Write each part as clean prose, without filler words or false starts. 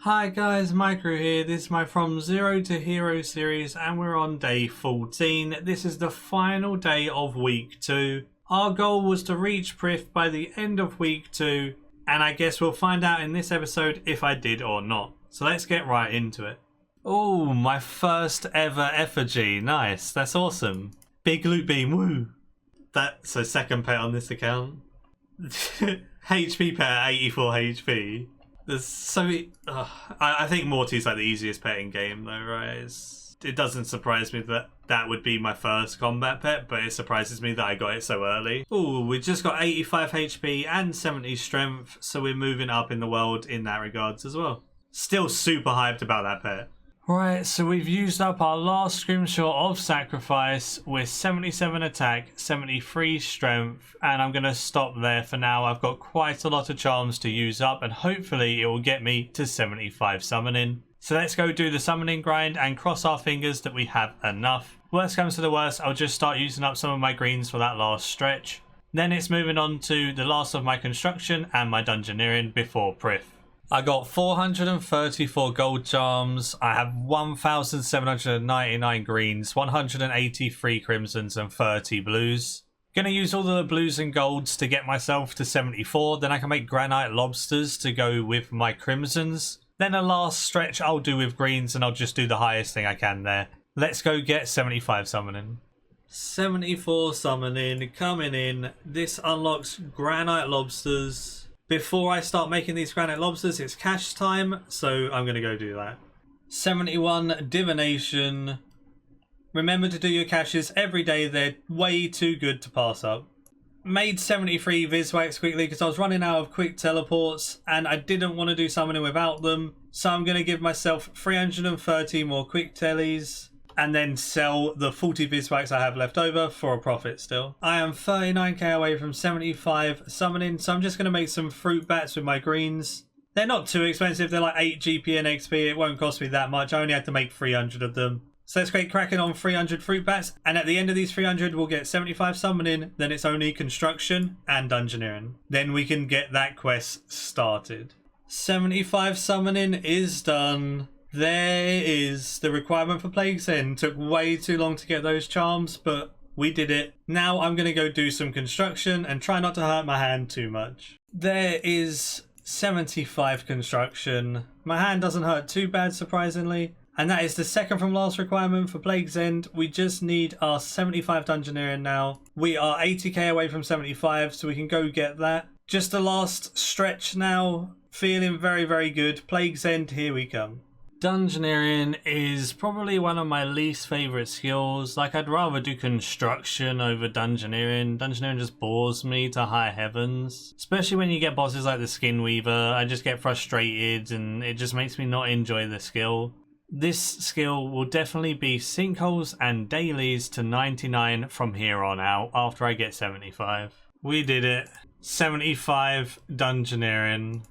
Hi guys, Maikeru here. This is my From Zero to Hero series and we're on day 14. This is the final day of week 2. Our goal was to reach Prif by the end of week 2 and I guess we'll find out in this episode if I did or not. So let's get right into it. Oh, my first ever effigy. Nice, that's awesome. Big loot beam, woo. That's a second pet on this account. HP pet at 84 HP. There's so I think Morty's like the easiest pet in game though, right? It doesn't surprise me that that would be my first combat pet, but it surprises me that I got it so early. Ooh, we just got 85 HP and 70 strength, so we're moving up in the world in that regards as well. Still super hyped about that pet. Right, so we've used up our last screenshot of sacrifice with 77 attack, 73 strength, and I'm going to stop there for now. I've got quite a lot of charms to use up and hopefully it will get me to 75 summoning. So let's go do the summoning grind and cross our fingers that we have enough. Worst comes to the worst, I'll just start using up some of my greens for that last stretch. Then it's moving on to the last of my construction and my dungeoneering before Prif. I got 434 gold charms, I have 1,799 greens, 183 crimsons and 30 blues. Gonna use all the blues and golds to get myself to 74, then I can make granite lobsters to go with my crimsons. Then the last stretch I'll do with greens and I'll just do the highest thing I can there. Let's go get 75 summoning. 74 summoning coming in. This unlocks granite lobsters. Before I start making these granite lobsters, it's cash time, so I'm going to go do that. 71 divination. Remember to do your caches every day, they're way too good to pass up. Made 73 Viswax quickly because I was running out of quick teleports and I didn't want to do summoning without them. So I'm going to give myself 330 more quick tellies and then sell the 40 Viswax I have left over for a profit still. I am 39k away from 75 summoning, so I'm just going to make some fruit bats with my greens. They're not too expensive, they're like 8 GP and XP, it won't cost me that much, I only had to make 300 of them. So let's get cracking on 300 fruit bats, and at the end of these 300 we'll get 75 summoning, then it's only construction and dungeoneering. Then we can get that quest started. 75 summoning is done. There is the requirement for Plague's End. Took way too long to get those charms, but we did it. Now I'm going to go do some construction and try not to hurt my hand too much. There is 75 construction. My hand doesn't hurt too bad, surprisingly. And that is the second from last requirement for Plague's End. We just need our 75 dungeoneering now. We are 80k away from 75, so we can go get that. Just the last stretch now. Feeling very, very good. Plague's End, here we come. Dungeoneering is probably one of my least favourite skills. Like, I'd rather do construction over dungeoneering. Dungeoneering just bores me to high heavens. Especially when you get bosses like the Skin Weaver. I just get frustrated and it just makes me not enjoy the skill. This skill will definitely be sinkholes and dailies to 99 from here on out after I get 75. We did it. 75 dungeoneering.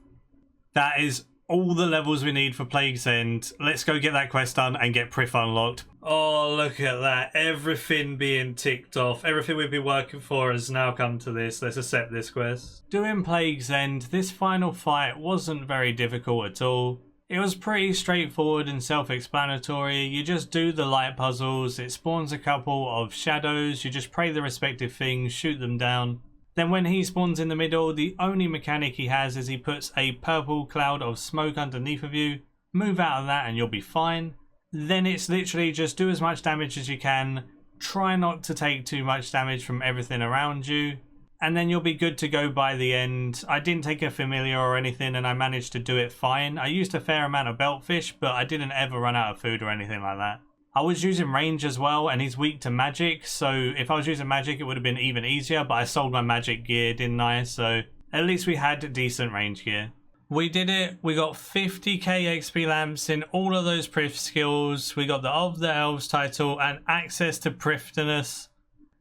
That is all the levels we need for Plague's End. Let's go get that quest done and get Prif unlocked. Oh, look at that. Everything being ticked off. Everything we've been working for has now come to this. Let's accept this quest. Doing Plague's End, this final fight wasn't very difficult at all. It was pretty straightforward and self-explanatory. You just do the light puzzles. It spawns a couple of shadows. You just pray the respective things, shoot them down. Then when he spawns in the middle, the only mechanic he has is he puts a purple cloud of smoke underneath of you. Move out of that and you'll be fine. Then it's literally just do as much damage as you can. Try not to take too much damage from everything around you. And then you'll be good to go by the end. I didn't take a familiar or anything and I managed to do it fine. I used a fair amount of beltfish, but I didn't ever run out of food or anything like that. I was using range as well, and he's weak to magic, so if I was using magic it would have been even easier, but I sold my magic gear, didn't I? So at least we had decent range gear. We did it. We got 50k XP lamps in all of those Prif skills. We got the Of the Elves title and access to Priftiness.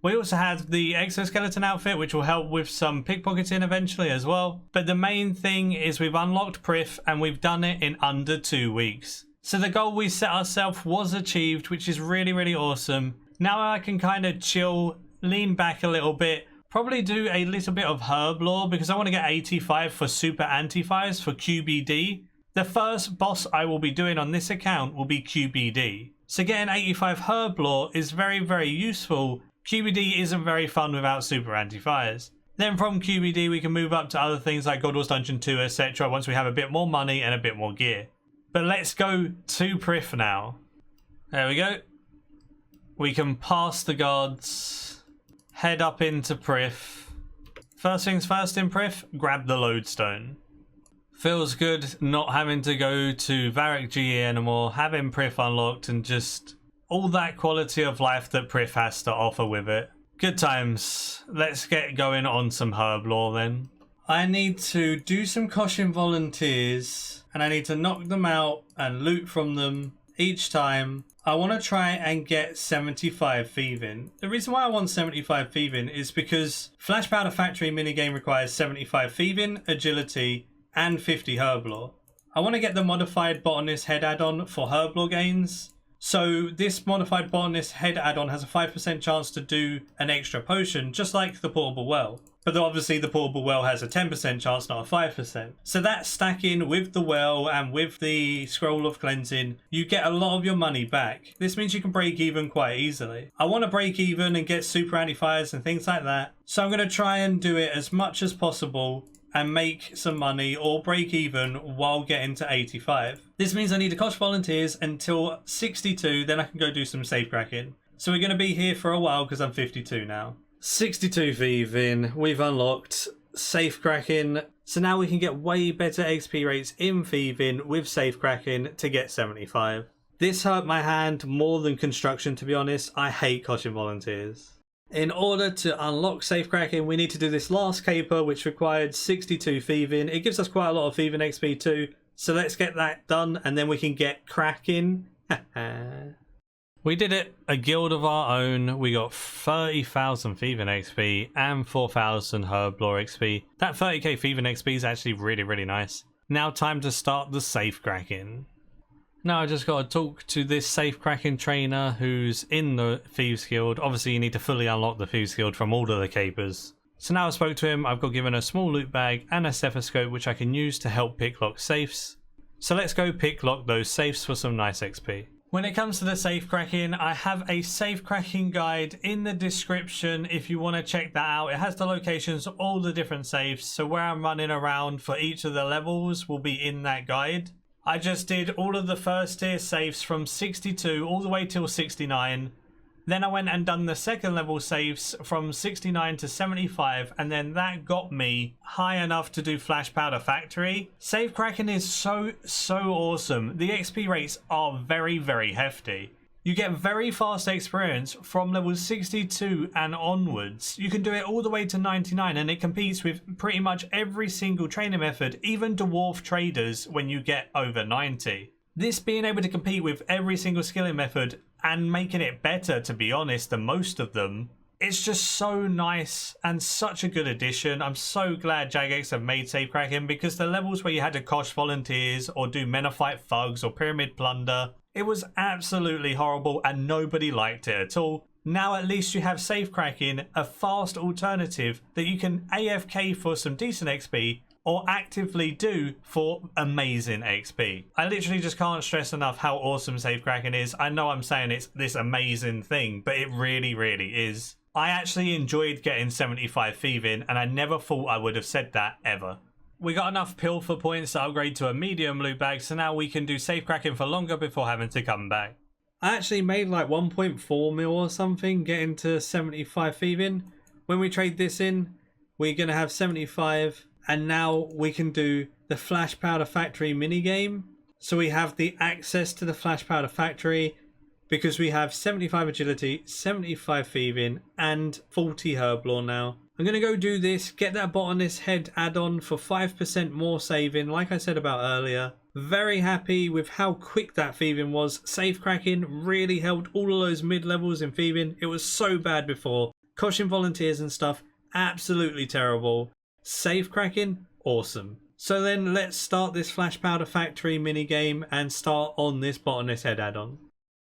We also had the exoskeleton outfit, which will help with some pickpocketing eventually as well. But the main thing is we've unlocked Prif and we've done it in under 2 weeks. So the goal we set ourselves was achieved, which is really, really awesome. Now I can kind of chill, lean back a little bit, probably do a little bit of herb lore because I want to get 85 for super anti-fires for QBD. The first boss I will be doing on this account will be QBD. So getting 85 Herb Lore is very, very useful. QBD isn't very fun without super anti-fires. Then from QBD we can move up to other things like God Wars Dungeon 2, etc. once we have a bit more money and a bit more gear. But let's go to Prif now. There we go. We can pass the gods, head up into Prif. First things first in Prif, grab the lodestone. Feels good not having to go to Varric GE anymore, having Prif unlocked and just all that quality of life that Prif has to offer with it. Good times. Let's get going on some herb lore then. I need to do some Koshin volunteers and I need to knock them out and loot from them each time. I want to try and get 75 thieving. The reason why I want 75 thieving is because Flash Powder Factory minigame requires 75 thieving, agility, and 50 herb lore. I want to get the modified botanist head add-on for herb lore gains. So this modified botanist head add-on has a 5% chance to do an extra potion, just like the portable well. But obviously the portable well has a 10% chance, not a 5%. So that stacking with the well and with the scroll of cleansing, you get a lot of your money back. This means you can break even quite easily. I want to break even and get super anti-fires and things like that. So I'm going to try and do it as much as possible and make some money or break even while getting to 85. This means I need to cost volunteers until 62, then I can go do some safe cracking. So we're going to be here for a while because I'm 52 now. 62 thieving, we've unlocked safe cracking, so now we can get way better XP rates in thieving with safe cracking to get 75. This hurt my hand more than construction, to be honest. I hate Koshin volunteers. In order to unlock safe cracking, we need to do this last caper, which required 62 thieving. It gives us quite a lot of thieving XP too, so let's get that done and then we can get cracking. We did it, a guild of our own. We got 30,000 thieving XP and 4,000 herb lore XP. That 30k thieving XP is actually really, really nice. Now time to start the safe cracking. Now I just got to talk to this safe cracking trainer who's in the Thieves Guild. Obviously you need to fully unlock the Thieves Guild from all of the capers. So now I spoke to him, I've got given a small loot bag and a stethoscope which I can use to help pick lock safes. So let's go pick lock those safes for some nice XP. When it comes to the safe cracking, I have a safe cracking guide in the description if you want to check that out. It has the locations of all the different safes, so where I'm running around for each of the levels will be in that guide. I just did all of the first tier safes from 62 all the way till 69. Then I went and done the second level safes from 69 to 75, and then that got me high enough to do Flash Powder Factory. Safe cracking is so awesome. The XP rates are very, very hefty. You get very fast experience from level 62 and onwards. You can do it all the way to 99 and it competes with pretty much every single training method, even dwarf traders when you get over 90. This being able to compete with every single skilling method and making it better, to be honest, than most of them, it's just so nice and such a good addition. I'm so glad Jagex have made safe cracking, because the levels where you had to cost volunteers or do Menophyte thugs or pyramid plunder, it was absolutely horrible and nobody liked it at all. Now at least you have safe cracking, a fast alternative that you can AFK for some decent XP or actively do for amazing XP. I literally just can't stress enough how awesome safe cracking is. I know I'm saying it's this amazing thing, but it really, really is. I actually enjoyed getting 75 thieving and I never thought I would have said that ever. We got enough pilfer points to upgrade to a medium loot bag, so now we can do safe cracking for longer before having to come back. I actually made like 1.4 mil or something getting to 75 thieving. When we trade this in, we're going to have 75, and now we can do the Flash Powder Factory minigame. So we have the access to the Flash Powder Factory because we have 75 agility, 75 thieving, and 40 herb lore now. I'm going to go do this, get that botanist head add-on for 5% more saving, like I said about earlier. Very happy with how quick that thieving was. Safe cracking really helped all of those mid-levels in thieving. It was so bad before. Koshin volunteers and stuff, absolutely terrible. Safe cracking, awesome. So then let's start this Flash Powder Factory minigame and start on this botanist head add-on.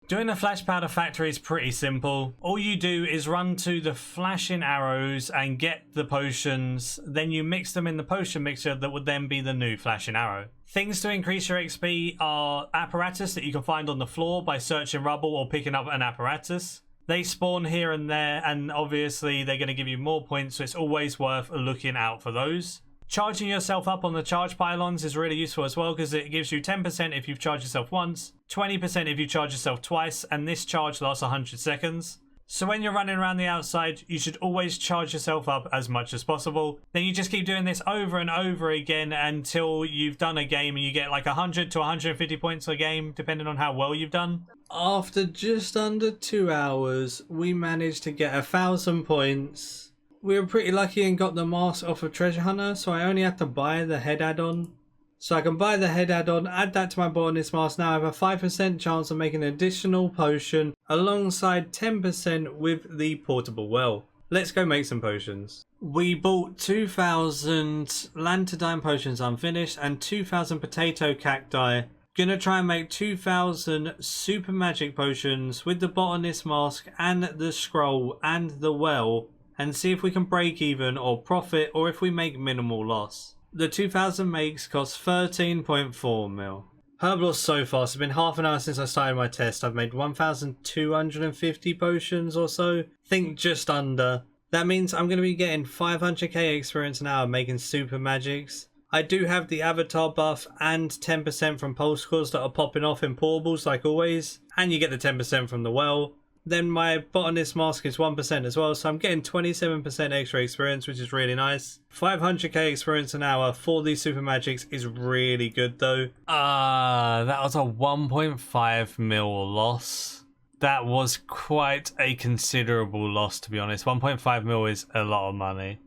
Doing the Flash Powder Factory is pretty simple. All you do is run to the flashing arrows and get the potions. Then you mix them in the potion mixture that would then be the new flashing arrow. Things to increase your XP are apparatus that you can find on the floor by searching rubble or picking up an apparatus. They spawn here and there, and obviously they're going to give you more points, so it's always worth looking out for those. Charging yourself up on the charge pylons is really useful as well, because it gives you 10% if you've charged yourself once, 20% if you charge yourself twice, and this charge lasts 100 seconds. So when you're running around the outside, you should always charge yourself up as much as possible. Then you just keep doing this over and over again until you've done a game and you get like 100 to 150 points a game, depending on how well you've done. After just under 2 hours, we managed to get 1,000 points. We were pretty lucky and got the mask off of Treasure Hunter, so I only had to buy the head add-on. So I can buy the head add-on, add that to my botanist mask. Now I have a 5% chance of making an additional potion alongside 10% with the portable well. Let's go make some potions. We bought 2,000 Lantadine potions unfinished and 2,000 potato cacti. Gonna try and make 2,000 super magic potions with the botanist mask and the scroll and the well, and see if we can break even or profit, or if we make minimal loss. The 2,000 makes cost 13.4 mil. Herb lost so fast. It's been half an hour since I started my test. I've made 1,250 potions or so. Think just under. That means I'm going to be getting 500k experience an hour making super magics. I do have the avatar buff and 10% from pulse cores that are popping off in portables like always. And you get the 10% from the well. Then my botanist mask is 1% as well, so I'm getting 27% extra experience, which is really nice. 500k experience an hour for these super magics is really good though. That was a 1.5 mil loss. That was quite a considerable loss, to be honest. 1.5 mil is a lot of money.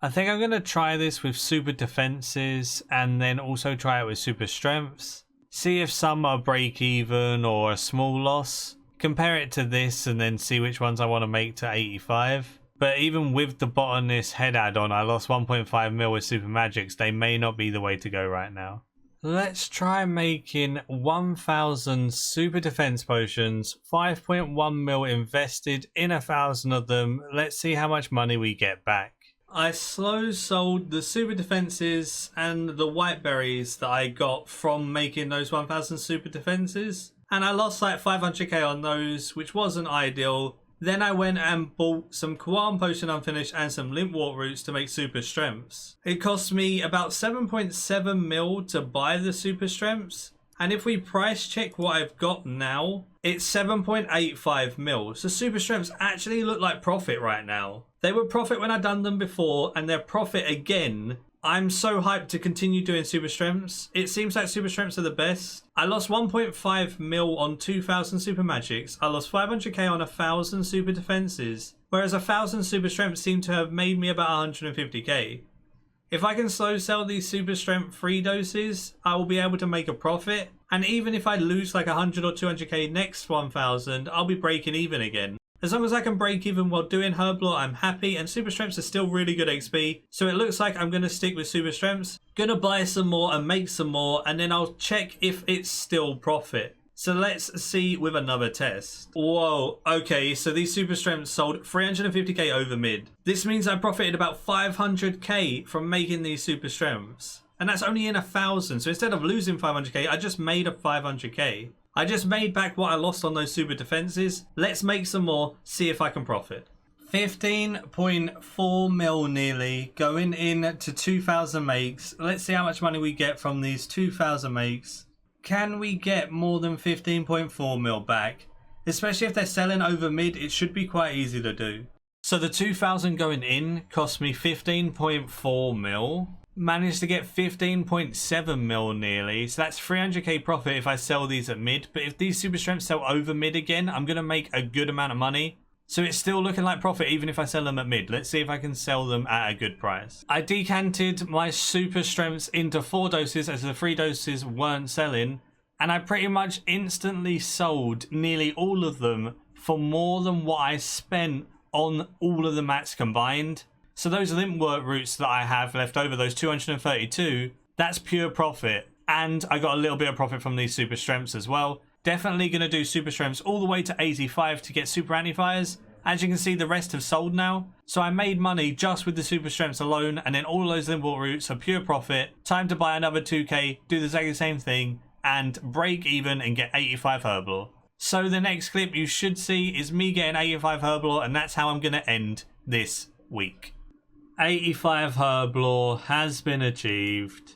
I think I'm going to try this with super defenses and then also try it with super strengths. See if some are break even or a small loss. Compare it to this and then see which ones I want to make to 85. But even with the botanist head add-on, I lost 1.5 mil with super magics. They may not be the way to go right now. Let's try making 1,000 super defense potions, 5.1 mil invested in 1,000 of them. Let's see how much money we get back. I slow sold the super defenses and the white berries that I got from making those 1,000 super defenses. And I lost like 500k on those, which wasn't ideal. Then I went and bought some Koan Potion Unfinished and some Limpwort Roots to make super strengths. It cost me about 7.7 mil to buy the super strengths. And if we price check what I've got now, it's 7.85 mil. So super strengths actually look like profit right now. They were profit when I done them before, and they're profit again. I'm so hyped to continue doing super strengths. It seems like super strengths are the best. I lost 1.5 mil on 2,000 super magics. I lost 500k on 1,000 super defenses, whereas 1,000 super strengths seem to have made me about 150k. If I can slow sell these super strength free doses, I will be able to make a profit. And even if I lose like 100 or 200k next 1,000, I'll be breaking even again. As long as I can break even while doing Herblore, I'm happy, and super strengths are still really good XP. So it looks like I'm going to stick with super strengths. Gonna buy some more and make some more, and then I'll check if it's still profit. So let's see with another test. Whoa, okay, so these super strengths sold 350k over mid. This means I profited about 500k from making these super strengths. And that's only in 1,000, so instead of losing 500k, I just made a 500k. I just made back what I lost on those super defenses. Let's make some more, see if I can profit. 15.4 mil nearly, going in to 2,000 makes. Let's see how much money we get from these 2,000 makes. Can we get more than 15.4 mil back? Especially if they're selling over mid, it should be quite easy to do. So the 2,000 going in cost me 15.4 mil. Managed to get 15.7 mil nearly, so that's 300k profit if I sell these at mid. But if these super strengths sell over mid again, I'm going to make a good amount of money. So it's still looking like profit even if I sell them at mid. Let's see if I can sell them at a good price. I decanted my super strengths into 4 doses as the 3 doses weren't selling, and I pretty much instantly sold nearly all of them for more than what I spent on all of the mats combined. So those Limpwort Roots that I have left over, those 232, that's pure profit. And I got a little bit of profit from these super strengths as well. Definitely going to do super strengths all the way to 85 to get super anti-fires. As you can see, the rest have sold now. So I made money just with the super strengths alone, and then all those import routes are pure profit. Time to buy another 2k, do the exact same thing, and break even and get 85 Herblore. So the next clip you should see is me getting 85 Herblore, and that's how I'm going to end this week. 85 Herblore has been achieved.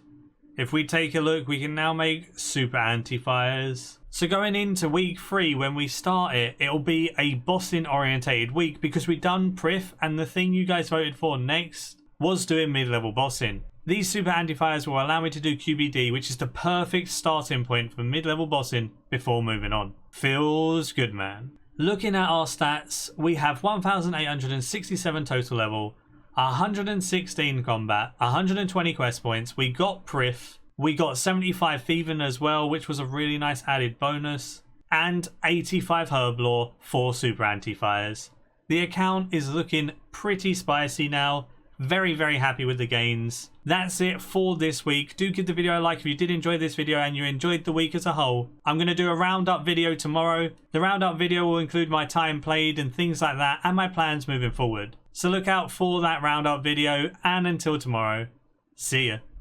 If we take a look, we can now make super anti-fires. So going into week 3, when we start it, it'll be a bossing orientated week because we've done Prif, and the thing you guys voted for next was doing mid-level bossing. These super anti-fires will allow me to do QBD, which is the perfect starting point for mid-level bossing before moving on. Feels good, man. Looking at our stats, we have 1,867 total level, 116 combat, 120 quest points. We got Prif. We got 75 thieving as well, which was a really nice added bonus, and 85 Herblore for super anti-fires. The account is looking pretty spicy now. Very, very happy with the gains. That's it for this week. Do give the video a like if you did enjoy this video and you enjoyed the week as a whole. I'm going to do a roundup video tomorrow. The roundup video will include my time played and things like that, and my plans moving forward. So look out for that roundup video, and until tomorrow, see ya.